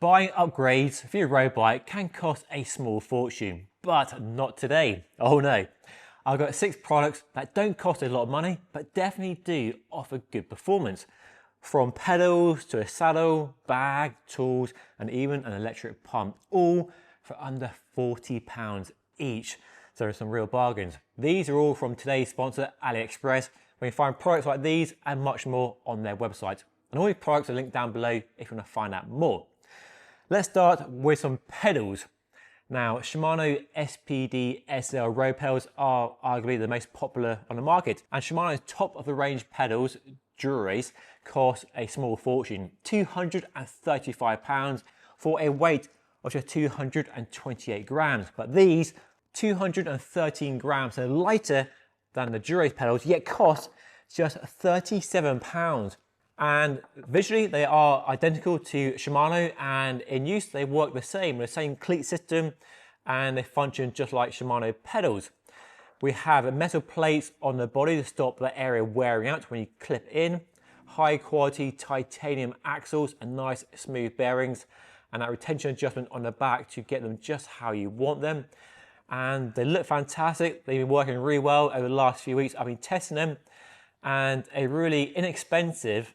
Buying upgrades for your road bike can cost a small fortune, but not today. Oh no. I've got 6 products that don't cost a lot of money, but definitely do offer good performance. From pedals to a saddle, bag, tools, and even an electric pump, all for under £40 each. So there's some real bargains. These are all from today's sponsor, Aliexpress, where you find products like these and much more on their website. And all these products are linked down below if you want to find out more. Let's start with some pedals. Now, Shimano SPD SL road pedals are arguably the most popular on the market, and Shimano's top of the range pedals, Dura-Race, cost a small fortune, £235 for a weight of just 228 grams. But these 213 grams are lighter than the Dura-Race pedals, yet cost just £37. And visually they are identical to Shimano, and in use they work the same with the same cleat system, and they function just like Shimano pedals. We have metal plates on the body to stop the area wearing out when you clip in, high quality titanium axles and nice smooth bearings, and that retention adjustment on the back to get them just how you want them. And they look fantastic. They've been working really well over the last few weeks. I've been testing them, and a really inexpensive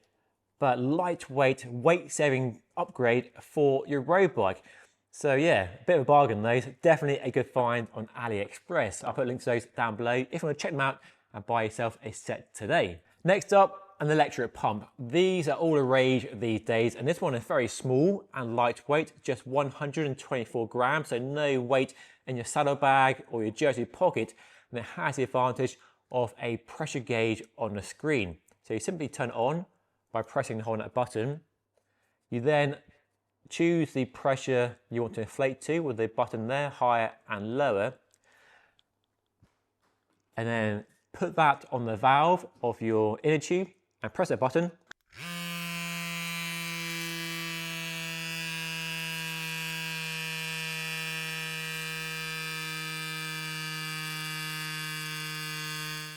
but lightweight, weight-saving upgrade for your road bike. So yeah, a bit of a bargain those. Definitely a good find on AliExpress. I'll put links to those down below if you want to check them out and buy yourself a set today. Next up, an electric pump. These are all the rage these days, and this one is very small and lightweight, just 124 grams, so no weight in your saddlebag or your jersey pocket, and it has the advantage of a pressure gauge on the screen. So you simply turn it on by pressing and holding that button. You then choose the pressure you want to inflate to with the button there, higher and lower, and then put that on the valve of your inner tube and press that button.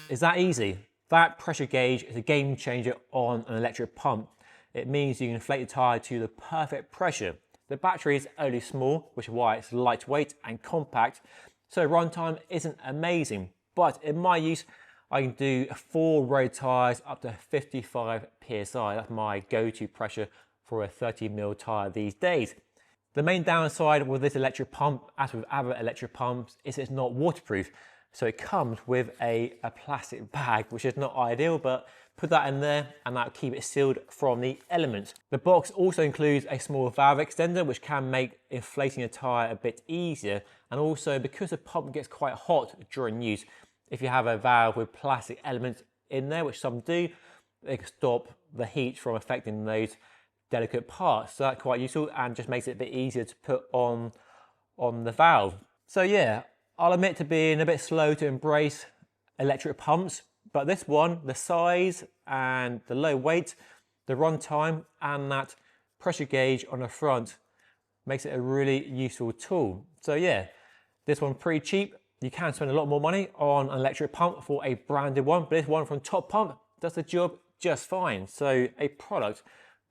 It's that easy. That pressure gauge is a game changer on an electric pump. It means you can inflate the tyre to the perfect pressure. The battery is only small, which is why it's lightweight and compact, so runtime isn't amazing. But in my use, I can do 4 road tyres up to 55 PSI. That's my go-to pressure for a 30mm tyre these days. The main downside with this electric pump, as with other electric pumps, is it's not waterproof. So it comes with a plastic bag, which is not ideal, but put that in there and that'll keep it sealed from the elements. The box also includes a small valve extender, which can make inflating a tyre a bit easier. And also, because the pump gets quite hot during use, if you have a valve with plastic elements in there, which some do, they can stop the heat from affecting those delicate parts. So that's quite useful and just makes it a bit easier to put on the valve. So yeah, I'll admit to being a bit slow to embrace electric pumps, but this one, the size and the low weight, the runtime and that pressure gauge on the front makes it a really useful tool. So yeah, this one's pretty cheap. You can spend a lot more money on an electric pump for a branded one, but this one from Top Pump does the job just fine. So a product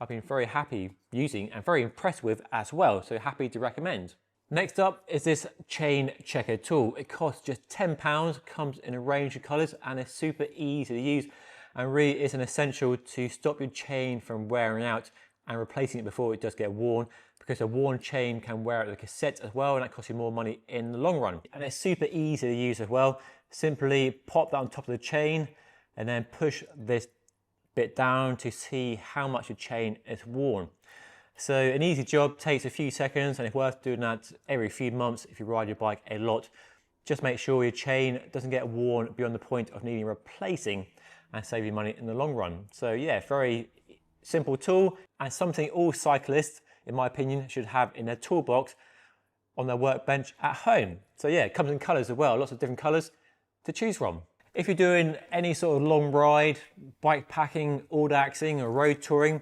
I've been very happy using and very impressed with as well, so happy to recommend. Next up is this chain checker tool. It costs just £10, comes in a range of colours, and is super easy to use, and really is an essential to stop your chain from wearing out and replacing it before it does get worn, because a worn chain can wear out the cassette as well, and that costs you more money in the long run. And it's super easy to use as well. Simply pop that on top of the chain and then push this bit down to see how much the chain is worn. So an easy job, takes a few seconds, and it's worth doing that every few months if you ride your bike a lot. Just make sure your chain doesn't get worn beyond the point of needing replacing, and save you money in the long run. So yeah, very simple tool, and something all cyclists, in my opinion, should have in their toolbox on their workbench at home. So yeah, it comes in colours as well, lots of different colours to choose from. If you're doing any sort of long ride, bike packing, audaxing or road touring,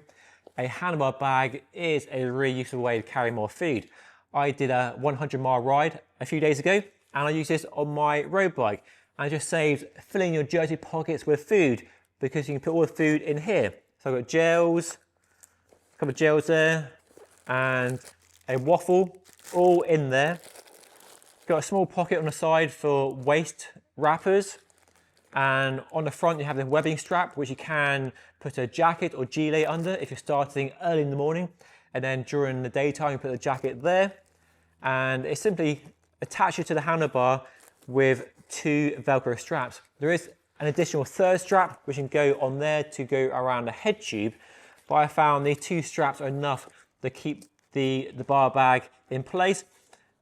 a handlebar bag is a really useful way to carry more food. I did a 100-mile ride a few days ago, and I used this on my road bike, and it just saves filling your jersey pockets with food, because you can put all the food in here. So I've got gels, a couple of gels there, and a waffle, all in there. Got a small pocket on the side for waist wrappers. And on the front you have the webbing strap, which you can put a jacket or gilet under if you're starting early in the morning. And then during the daytime you put the jacket there. And it simply attaches to the handlebar with 2 Velcro straps. There is an additional third strap which can go on there to go around the head tube. But I found these 2 straps are enough to keep the bar bag in place.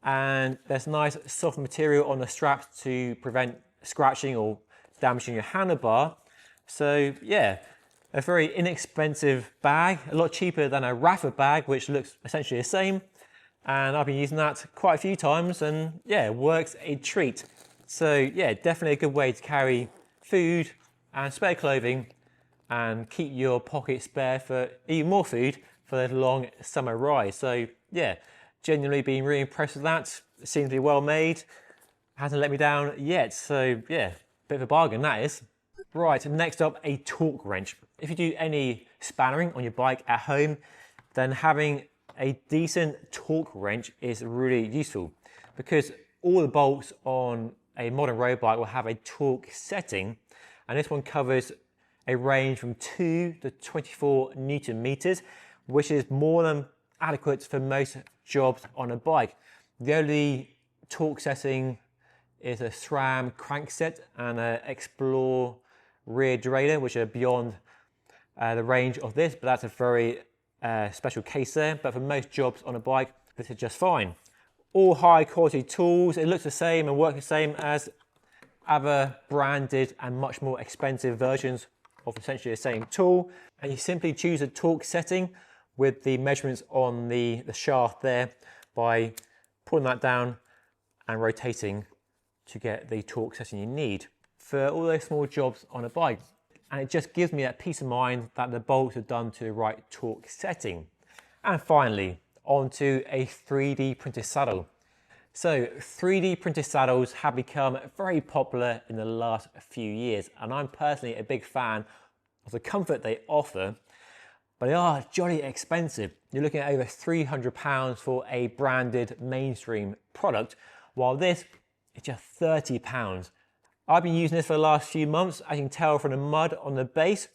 And there's nice soft material on the straps to prevent scratching or damaging your handlebar. So yeah, a very inexpensive bag, a lot cheaper than a Rafa bag, which looks essentially the same. And I've been using that quite a few times, and yeah, it works a treat. So yeah, definitely a good way to carry food and spare clothing and keep your pocket spare for even more food for the long summer ride. So yeah, genuinely been really impressed with that. It seems to be well made. Hasn't let me down yet. So yeah, bit of a bargain that is. Right, next up, a torque wrench. If you do any spannering on your bike at home, then having a decent torque wrench is really useful, because all the bolts on a modern road bike will have a torque setting, and this one covers a range from 2 to 24 Newton meters, which is more than adequate for most jobs on a bike. The only torque setting is a SRAM crankset and an Explore rear derailleur, which are beyond the range of this, but that's a very special case there. But for most jobs on a bike, this is just fine. All high quality tools. It looks the same and works the same as other branded and much more expensive versions of essentially the same tool. And you simply choose a torque setting with the measurements on the shaft there by pulling that down and rotating to get the torque setting you need for all those small jobs on a bike. And it just gives me that peace of mind that the bolts are done to the right torque setting. And finally, onto a 3D printed saddle. So 3D printed saddles have become very popular in the last few years, and I'm personally a big fan of the comfort they offer, but they are jolly expensive. You're looking at over £300 for a branded mainstream product, while this is just £30. I've been using this for the last few months, as you can tell from the mud on the base.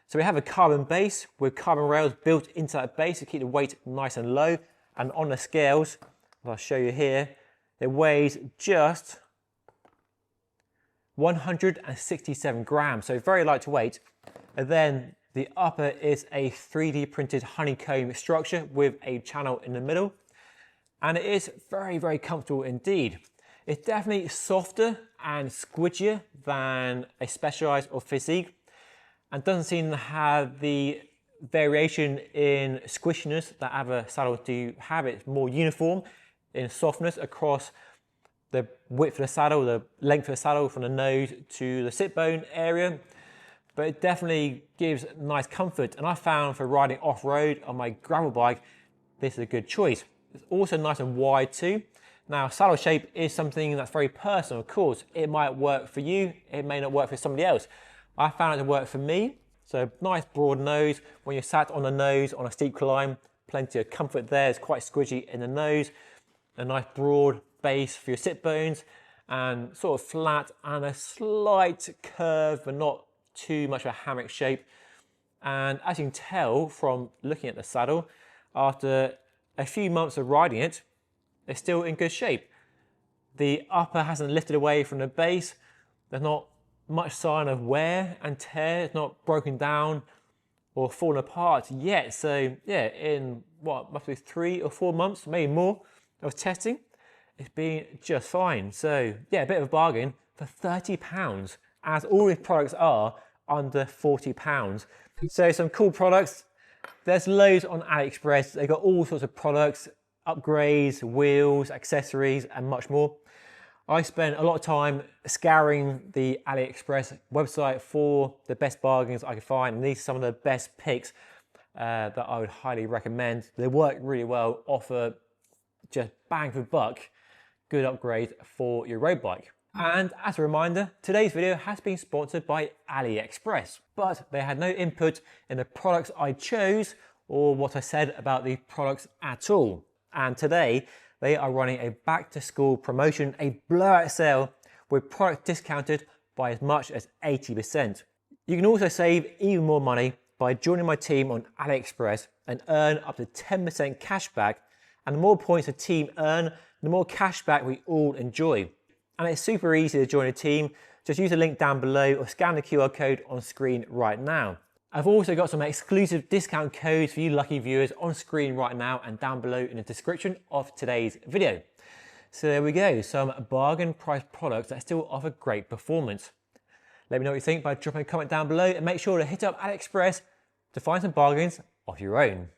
So we have a carbon base with carbon rails built into that base to keep the weight nice and low. And on the scales, I'll show you here, it weighs just 167 grams, so very lightweight. And then the upper is a 3D printed honeycomb structure with a channel in the middle. And it is very, very comfortable indeed. It's definitely softer and squidgier than a Specialized or Physique, and doesn't seem to have the variation in squishiness that other saddles do have. It's more uniform in softness across the width of the saddle, the length of the saddle from the nose to the sit bone area, but it definitely gives nice comfort. And I found for riding off-road on my gravel bike, this is a good choice. It's also nice and wide too. Now, saddle shape is something that's very personal, of course. It might work for you, it may not work for somebody else. I found it to work for me. So nice broad nose. When you're sat on the nose on a steep climb, plenty of comfort there. It's quite squidgy in the nose. A nice broad base for your sit bones, and sort of flat and a slight curve, but not too much of a hammock shape. And as you can tell from looking at the saddle, after a few months of riding it, it's still in good shape. The upper hasn't lifted away from the base. There's not much sign of wear and tear. It's not broken down or fallen apart yet. So yeah, in what, roughly 3 or 4 months, maybe more, of testing, it's been just fine. So yeah, a bit of a bargain for £30, as all these products are under £40. So some cool products. There's loads on Aliexpress. They've got all sorts of products, upgrades, wheels, accessories, and much more. I spent a lot of time scouring the Aliexpress website for the best bargains I could find, and these are some of the best picks that I would highly recommend. They work really well, offer just bang for buck, good upgrade for your road bike. And as a reminder, today's video has been sponsored by Aliexpress, but they had no input in the products I chose or what I said about the products at all. And today they are running a back to school promotion, a blowout sale with products discounted by as much as 80%. You can also save even more money by joining my team on Aliexpress and earn up to 10% cash back. And the more points a team earn, the more cash back we all enjoy. And it's super easy to join a team. Just use the link down below or scan the QR code on screen right now. I've also got some exclusive discount codes for you lucky viewers on screen right now and down below in the description of today's video. So there we go, some bargain price products that still offer great performance. Let me know what you think by dropping a comment down below, and make sure to hit up Aliexpress to find some bargains of your own.